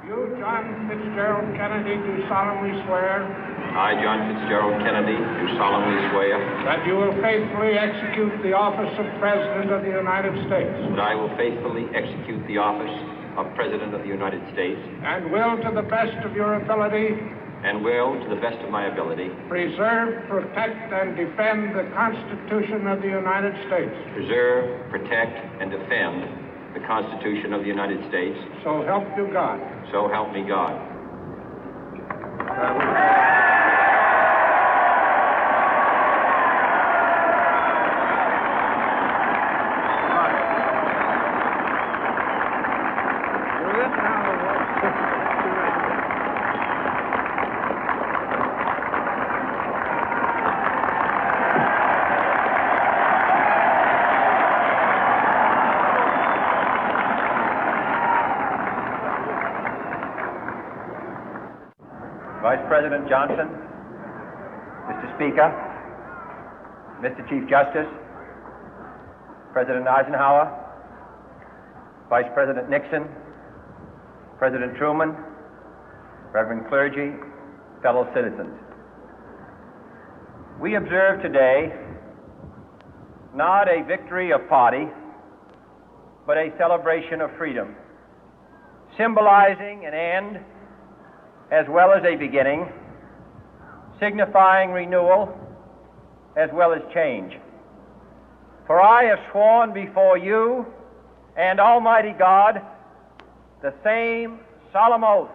You, John Fitzgerald Kennedy, do solemnly swear. I, John Fitzgerald Kennedy, do solemnly swear. That you will faithfully execute the office of President of the United States. That I will faithfully execute the office of President of the United States. And will, to the best of your ability. And will, to the best of my ability. Preserve, protect, and defend the Constitution of the United States. Preserve, protect, and defend the Constitution of the United States. So help you God. So help me God. Vice President Johnson, Mr. Speaker, Mr. Chief Justice, President Eisenhower, Vice President Nixon, President Truman, Reverend clergy, fellow citizens. We observe today not a victory of party, but a celebration of freedom, symbolizing an end as well as a beginning, signifying renewal as well as change. For I have sworn before you and Almighty God the same solemn oath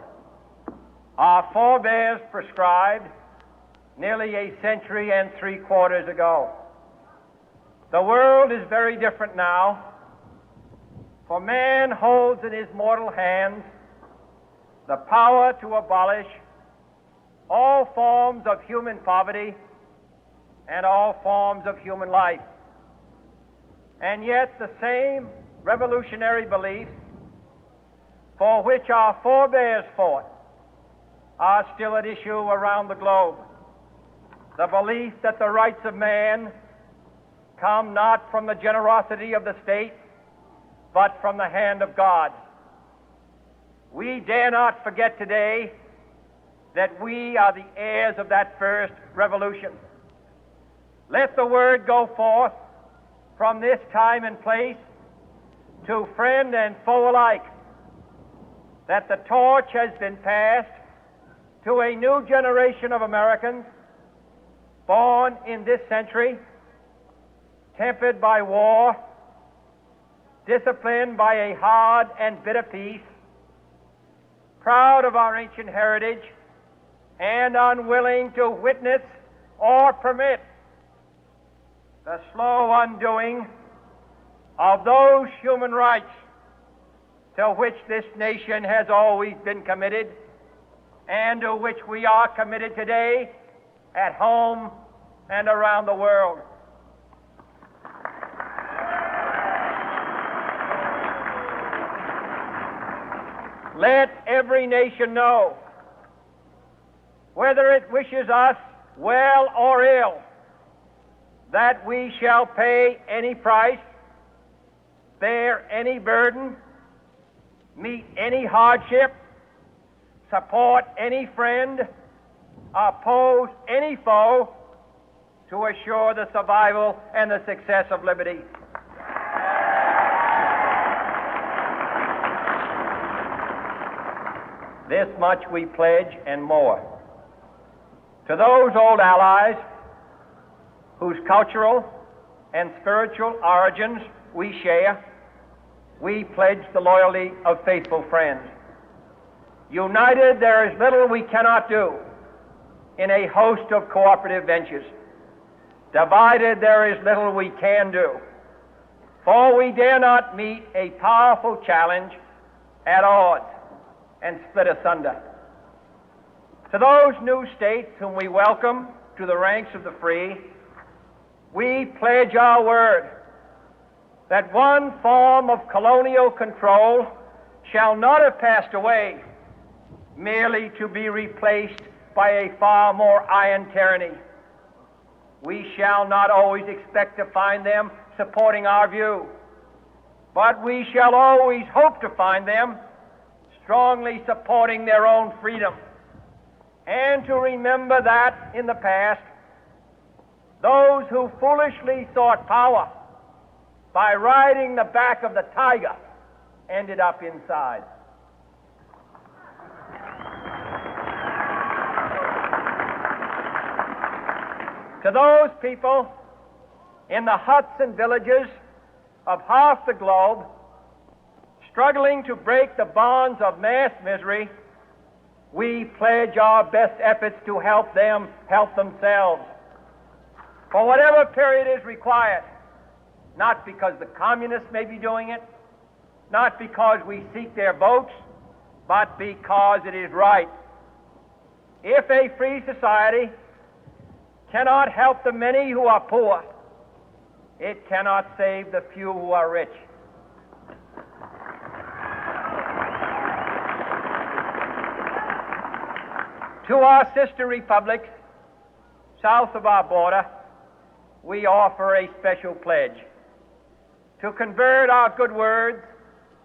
our forebears prescribed nearly a century and 3/4 ago. The world is very different now, for man holds in his mortal hands the power to abolish all forms of human poverty and all forms of human life. And yet the same revolutionary beliefs for which our forebears fought are still at issue around the globe. The belief that the rights of man come not from the generosity of the state, but from the hand of God. We dare not forget today that we are the heirs of that first revolution. Let the word go forth from this time and place to friend and foe alike that the torch has been passed to a new generation of Americans born in this century, tempered by war, disciplined by a hard and bitter peace, proud of our ancient heritage, and unwilling to witness or permit the slow undoing of those human rights to which this nation has always been committed and to which we are committed today at home and around the world. Let every nation know, whether it wishes us well or ill, that we shall pay any price, bear any burden, meet any hardship, support any friend, oppose any foe to assure the survival and the success of liberty. This much we pledge and more. To those old allies whose cultural and spiritual origins we share, we pledge the loyalty of faithful friends. United, there is little we cannot do in a host of cooperative ventures. Divided, there is little we can do, for we dare not meet a powerful challenge at odds and split asunder. To those new states whom we welcome to the ranks of the free, we pledge our word that one form of colonial control shall not have passed away, merely to be replaced by a far more iron tyranny. We shall not always expect to find them supporting our view, but we shall always hope to find them strongly supporting their own freedom, and to remember that in the past, those who foolishly sought power by riding the back of the tiger ended up inside. To those people in the huts and villages of half the globe struggling to break the bonds of mass misery, we pledge our best efforts to help them help themselves for whatever period is required, not because the communists may be doing it, not because we seek their votes, but because it is right. If a free society cannot help the many who are poor, it cannot save the few who are rich. To our sister republics south of our border, we offer a special pledge to convert our good words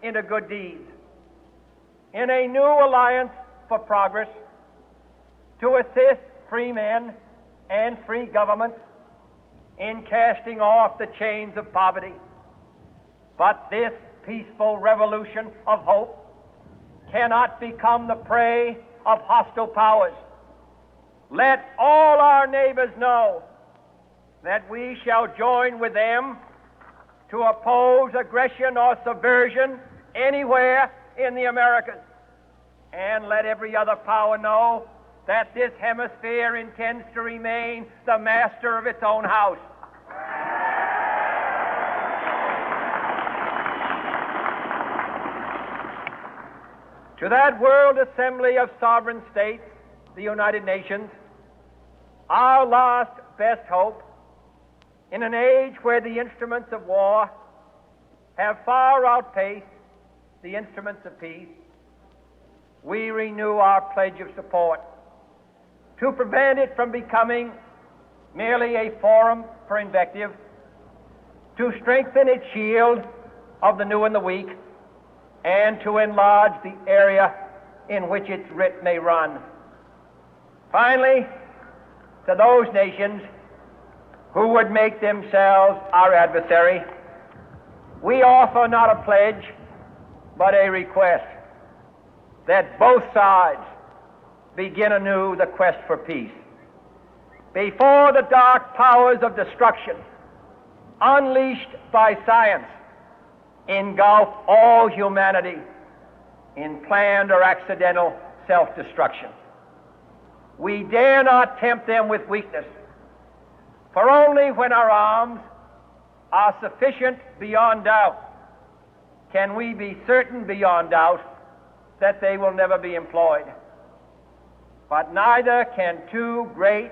into good deeds, in a new alliance for progress, to assist free men and free governments in casting off the chains of poverty. But this peaceful revolution of hope cannot become the prey of hostile powers. Let all our neighbors know that we shall join with them to oppose aggression or subversion anywhere in the Americas. And let every other power know that this hemisphere intends to remain the master of its own house. To that World Assembly of Sovereign States, the United Nations, our last best hope, in an age where the instruments of war have far outpaced the instruments of peace, we renew our pledge of support to prevent it from becoming merely a forum for invective, to strengthen its shield of the new and the weak, and to enlarge the area in which its writ may run. Finally, to those nations who would make themselves our adversary, we offer not a pledge, but a request that both sides begin anew the quest for peace. Before the dark powers of destruction, unleashed by science, engulf all humanity in planned or accidental self-destruction, we dare not tempt them with weakness, for only when our arms are sufficient beyond doubt can we be certain beyond doubt that they will never be employed. But neither can two great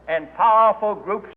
and powerful groups